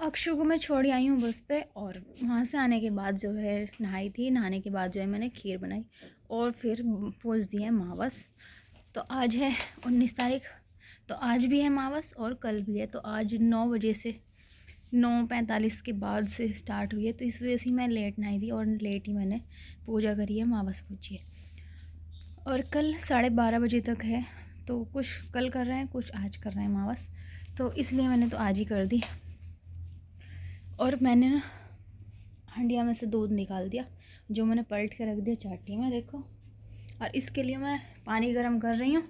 अक्षु को मैं छोड़ आई हूँ बस पे, और वहाँ से आने के बाद जो है नहाई थी। नहाने के बाद जो है मैंने खीर बनाई और फिर पूछ दी है मावस। तो आज है 19 तारीख, तो आज भी है मावस और कल भी है। तो आज 9 बजे से 9:45 के बाद से स्टार्ट हुई है, तो इस वजह से मैं लेट नहाई थी और लेट ही मैंने पूजा करी है, मावस पूजी है। और कल 12:30 बजे तक है, तो कुछ कल कर रहे हैं कुछ आज कर रहे हैं मावस, तो इसलिए मैंने तो आज ही कर दी। और मैंने ना हंडिया में से दूध निकाल दिया जो मैंने पलट के रख दिया चाटी में, देखो। और इसके लिए मैं पानी गर्म कर रही हूँ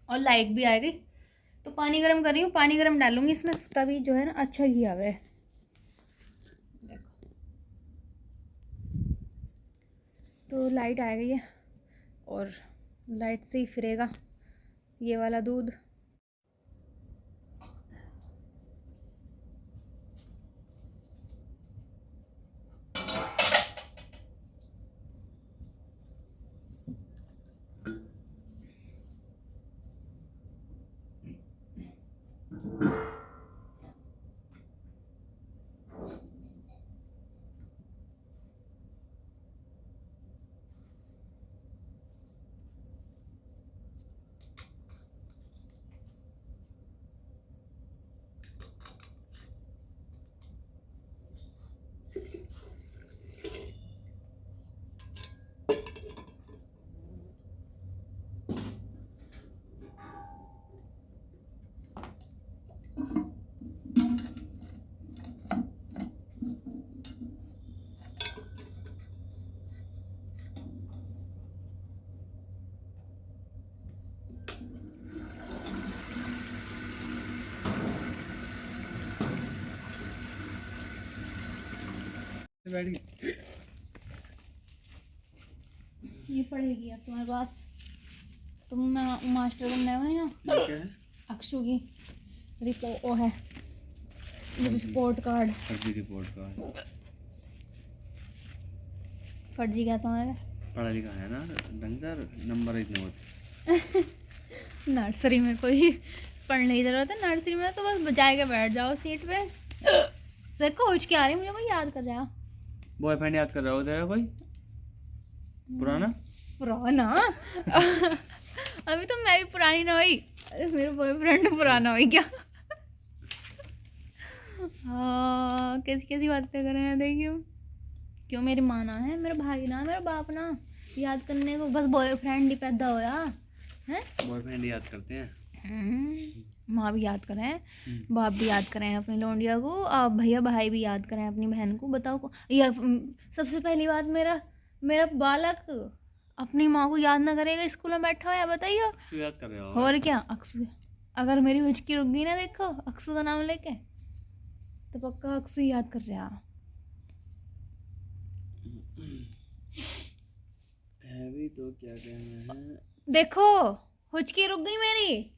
और लाइट भी आ गई, तो पानी गर्म कर रही हूँ। पानी गर्म डालूंगी इसमें तभी जो है ना अच्छा घी आवे, देखो। तो लाइट आ गई है और लाइट से ही फिरेगा ये वाला दूध। ये पड़ेगी अब तुम्हारे पास, तुम मास्टर बनने हो ना। अक्षु की रिपोर्ट वो है, रिपोर्ट कार्ड। फर्जी क्या तुम्हारे? पढ़ा लिखा है ना, ढंग से नंबर इतने होते। नर्सरी में कोई पढ़ने की जरूरत है? नर्सरी में तो बस बजाए के बैठ जाओ सीट पे। देखो हुच के आ रही, मुझे कोई याद कर रहा। बॉयफ्रेंड याद कर रहा हो तेरा कोई पुराना? अभी तो मैं भी पुरानी ना हुई, मेरा बॉयफ्रेंड पुराना हुई क्या? हाँ, कैसी कैसी बातें कर रहे हैं देखियो। क्यों मेरी माँ ना है, मेरा भाई ना, मेरा बाप ना याद करने को, बस बॉयफ्रेंड ही पैदा होया है। बॉयफ्रेंड याद करते हैं, माँ भी याद करें, बाप भी याद करें अपनी लौंडिया को, और भैया भाई भी याद करें अपनी बहन को। बताओ को या सबसे पहली बात, मेरा बालक अपनी माँ को याद ना करेगा, स्कूल में बैठा हुआ है, बताइए। अक्सू याद कर रहे हो? और क्या अक्सू, अगर मेरी हुचकी रुक गई ना, देखो अक्सू का नाम लेके, तो पक्का अक्सू याद कर रहा है भी। तो क्या कहना है, देखो हुचकी रुक गई मेरी,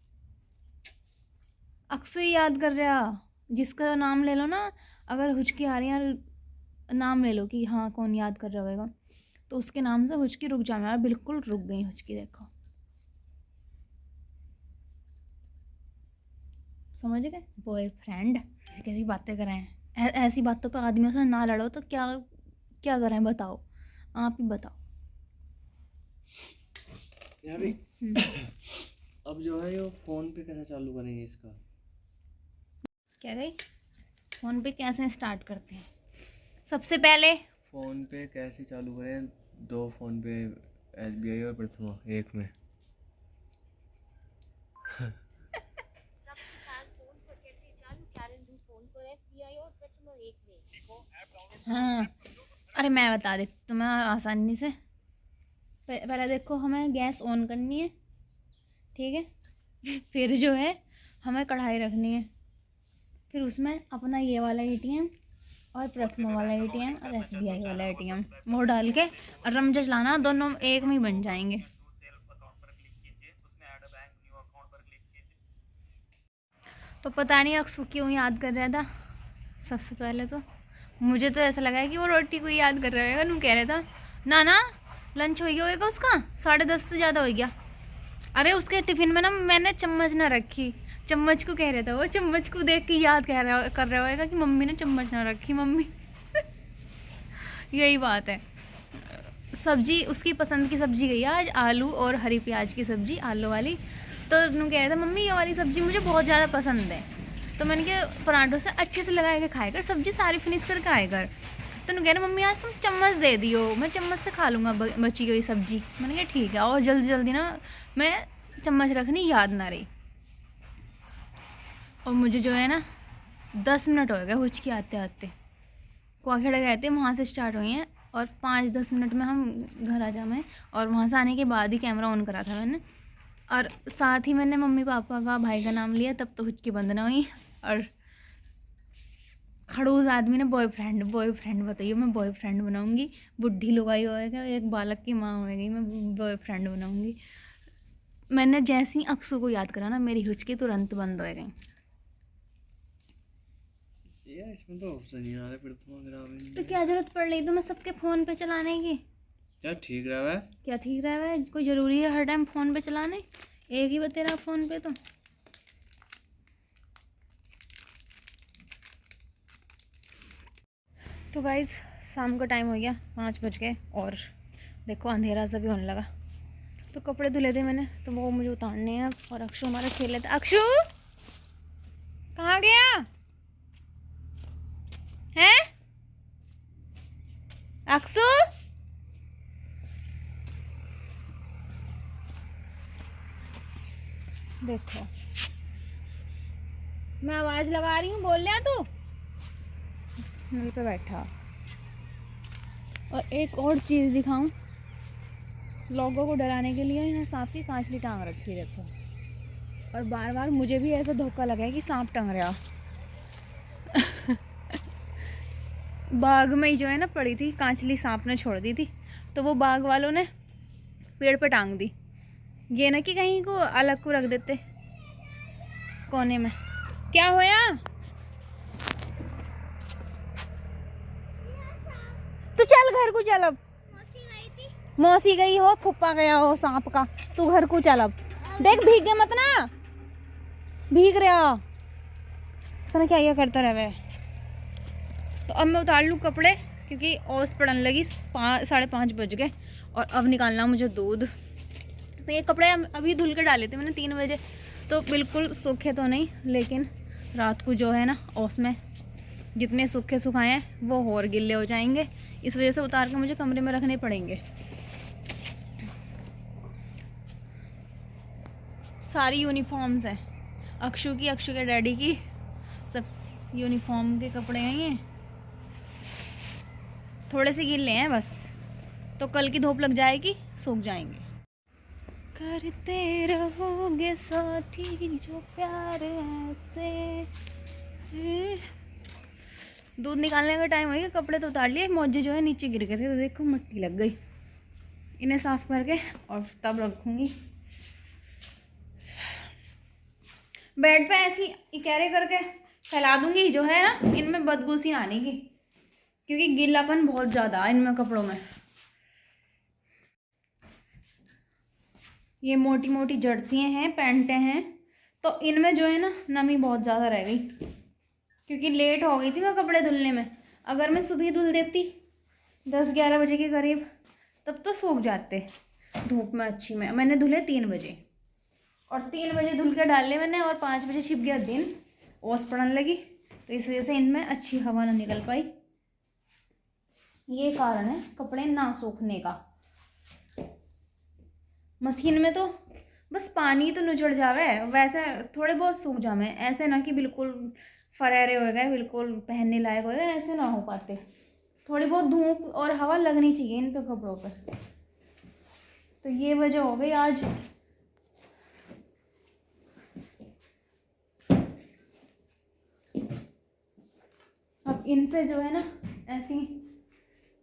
अक्सू ही याद कर रहा। जिसका नाम ले लो ना, अगर हुचकी आ रही है, नाम ले लो कि हाँ कौन याद कर रहा होगा, तो उसके नाम से हुचकी रुक जाना। यार बिल्कुल रुक गई हुचकी, देखो समझ गए। बॉयफ्रेंड कैसी कैसी बातें कर रहे हैं, ऐसी बातों पे आदमियों से ना लड़ो, तो क्या क्या करें बताओ, आप ही बताओ यार। अब जो है ये फोन पे कैसे चालू करेंगे इसका? क्या गई? फोन पे कैसे स्टार्ट करते हैं? सबसे पहले फोन पे कैसे चालू करें? 2 फोन पे, SBI और प्रथमा एक में। हाँ, अरे मैं बता देती तुम्हें आसानी से। पहले देखो, हमें गैस ऑन करनी है, ठीक है। फिर जो है हमें कढ़ाई रखनी है, फिर उसमें अपना ये वाला ATM और प्रथमा वाला ATM और SBI वाला ATM वो डाल के और रमजा चलाना, दोनों एक में ही बन जाएंगे। तो पता नहीं अक्सू क्यों याद कर रहा था। सबसे पहले तो मुझे तो ऐसा लगा है कि वो रोटी को याद कर रहा होगा। कह रहा था ना लंच हो गया होगा उसका, 10:30 से ज़्यादा हो गया। अरे उसके टिफ़िन में ना मैंने चम्मच ना रखी, चम्मच को कह रहा था वो, चम्मच को देख के याद कर रहा होगा कि मम्मी ने चम्मच ना रखी मम्मी। यही बात है। सब्जी उसकी पसंद की सब्जी गई आज, आलू और हरी प्याज की सब्जी, आलू वाली। तो उन्होंने कह रहा था मम्मी ये वाली सब्जी मुझे बहुत ज़्यादा पसंद है। तो मैंने कहा पराठों से अच्छे से लगा के खाए कर, सब्जी सारी फिनिश करके आए कर। तो उन्होंने कह रहा मम्मी आज तुम चम्मच दे दियो, मैं चम्मच से खा लूँगा बची हुई सब्जी। मैंने कहा ठीक है, और जल्दी जल्दी ना मैं चम्मच रखनी याद ना रही। और मुझे जो है ना 10 मिनट हो गए हुचकी आते आते, कुआखेड़ा गए थे, वहाँ से स्टार्ट हुई हैं और 5-10 मिनट में हम घर आ जाए। और वहाँ से आने के बाद ही कैमरा ऑन करा था मैंने, और साथ ही मैंने मम्मी पापा का भाई का नाम लिया, तब तो हुचकी बंद ना हुई। और खड़ूस आदमी ने बॉयफ्रेंड बताइए, मैं बॉयफ्रेंड बनाऊंगी। बुढ़ी लुगाई होएगा, एक बालक की माँ होएगी, मैं बॉयफ्रेंड बनाऊंगी। मैंने जैसे ही अक्सू को याद करा ना, मेरी हुचकी तुरंत बंद हो गई। यार इसमें तो ऑप्शन नहीं आ रहा फिर तो क्या जरूरत पड़ रही तुम्हें सबके फ़ोन पे चलाने की? क्या ठीक रहा है? क्या ठीक रहा है? कोई ज़रूरी है हर टाइम फ़ोन पे चलाने? एक ही बतेरा फ़ोन पे। तो गाइज़ शाम का टाइम हो गया, 5 बज गए और देखो अंधेरा सा भी होने लगा। तो कपड़े धुले थे मैंने, तो वो मुझे उतारने हैं। और अक्षु हमारा खेल लेता। अक्षु कहाँ गया है? अक्षु देखो मैं आवाज लगा रही हूँ, बोल रहा तू नल पे बैठा। और एक और चीज़ दिखाऊं लोगों को डराने के लिए, यहाँ सांप की कांचली टांग रखी है देखो। और बार बार मुझे भी ऐसा धोखा लगा है कि सांप टंग रहा। बाग में ही जो है ना पड़ी थी कांचली, सांप ने छोड़ दी थी, तो वो बाग वालों ने पेड़ पे टांग दी। ये ना कि कहीं को अलग को रख देते कोने में। क्या होया? तू चल घर को चल, अब मौसी गई हो, फुप्पा गया हो सांप का, तू घर को चल। अब देख भीग गए मत ना, भीग रहा पता क्या करता रहे। तो अब मैं उतार लूँ कपड़े क्योंकि ओस पड़न लगी, 5:30 बज गए। और अब निकालना मुझे दूध। तो ये कपड़े अभी धुल के डाले थे मैंने 3 बजे, तो बिल्कुल सूखे तो नहीं, लेकिन रात को जो है ना ओस में जितने सूखे सुखाए हैं वो और गिल्ले हो जाएंगे, इस वजह से उतार के मुझे कमरे में रखने पड़ेंगे। सारी यूनिफॉर्म्स हैं अक्षु की, अक्षु के डैडी की, सब यूनिफॉर्म के कपड़े हैं ये। थोड़े से गिल्ले हैं बस, तो कल की धूप लग जाएगी सूख जाएंगे। करते रहोगे साथी जो प्यार ऐसे। दूध निकालने का टाइम हो गया, कपड़े तो उतार लिए, मोजे जो है नीचे गिर गए थे तो देखो मिट्टी लग गई। इन्हें साफ करके और तब रखूँगी। बेड पे ऐसी इकहरे करके फैला दूंगी जो है ना, इनमें बदबू सी आने की, क्योंकि गीलापन बहुत ज़्यादा है इनमें कपड़ों में। ये मोटी मोटी जर्सियाँ हैं, पैंटें हैं, तो इनमें जो है ना नमी बहुत ज़्यादा रह गई, क्योंकि लेट हो गई थी मैं कपड़े धुलने में। अगर मैं सुबह धुल देती 10-11 बजे के करीब, तब तो सूख जाते धूप में अच्छी में। मैंने धुले 3 बजे, और 3 बजे धुल के डाले मैंने, और 5 बजे छिप गया दिन, ओस पड़ने लगी, तो इस वजह से इनमें अच्छी हवा ना निकल पाई। ये कारण है कपड़े ना सूखने का। मशीन में तो बस पानी तो नुचड़ जावे, वैसे थोड़े बहुत सूख जावे, ऐसे ना कि बिल्कुल फरेरे हो गए, बिल्कुल पहनने लायक हो गए, ऐसे ना हो पाते। थोड़ी बहुत धूप और हवा लगनी चाहिए इन पे कपड़ों पे। तो ये वजह हो गई आज। अब इन पे जो है ना ऐसी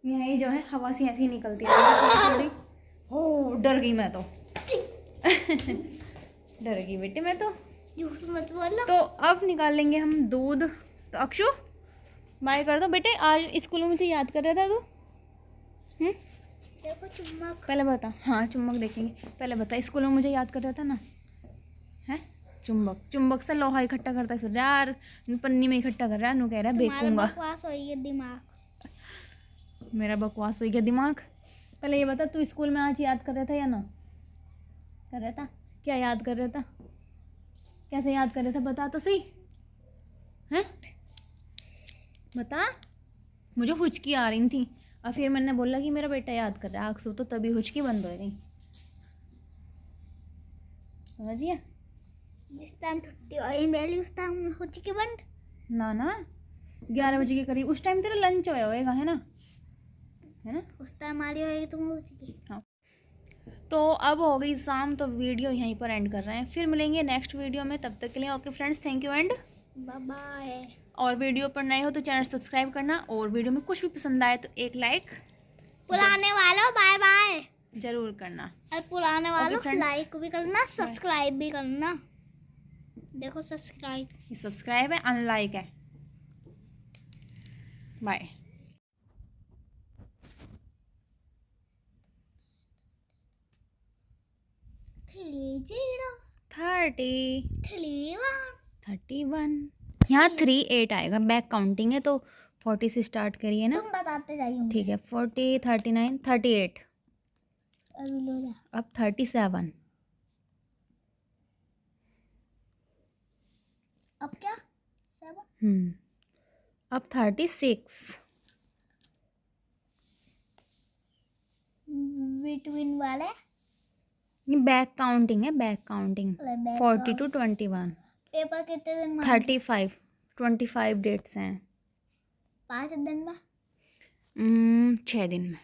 यही जो है हवा सी ऐसी निकलती है थोड़ी। हो डर गई मैं तो। डर गई बेटे मैं तो। मत बोलो। तो अब निकाल लेंगे हम दूध। तो अक्षु बाय कर दो बेटे, आज स्कूल में मुझे याद कर रहा था तू। देखो चुम्बक। पहले बता। हाँ चुम्बक देखेंगे, पहले बता, स्कूल में मुझे याद कर रहा था ना, है चुंबक चुंबक से लोहा इकट्ठा करता फिर रहा यार, पन्नी में इकट्ठा कर रहा है, नु कह रहा है बेचूंगा। बकवास हो गया दिमाग। मेरा बकवास हो गया दिमाग। पहले ये बता, तू स्कूल में आज याद कर रहा था या ना कर रहा था? क्या याद कर रहा था? कैसे याद कर रहा था बता तो सही, हैं बता। मुझे हुचकी आ रही थी और फिर मैंने बोला कि मेरा बेटा याद कर रहा है अक्सर, तो तभी हुचकी बंद हो गई, समझिए। जिस टाइम छुट्टी हुई मेरी उस टाइम हो चुकी बंद। ना ना 11 बजे के करीब उस टाइम तेरा लंच होएगा, है ना, है ना। उस टाइम हमारी होएगी तुम हो चुकी। हाँ, तो अब हो गई शाम, तो वीडियो यहीं पर एंड कर रहे हैं, फिर मिलेंगे नेक्स्ट वीडियो में। तब तक के लिए okay friends, thank you and bye bye. और वीडियो पर नए हो तो चैनल सब्सक्राइब करना, और वीडियो में कुछ भी पसंद आए तो एक लाइक पुराने वालों बाय बाय जरूर करना, और पुराने वालों friends. लाइक भी करना, सब्सक्राइब भी करना। देखो सब्सक्राइब, ये सब्सक्राइब है, अनलाइक है। बाय। 30 31 यहाँ 38 आएगा, बैक काउंटिंग है तो 40 से स्टार्ट करिए ना, तुम बताते जाइए। ठीक है। 40 39 38 अभी लो जा। अब 37 अब क्या 7 अब 36 बिटवीन वाले ये बैक काउंटिंग है, बैक काउंटिंग। 40 to 21 पेपर कितने दिन में? 35 25 डेट्स हैं 5 दिन में। 6 दिन में।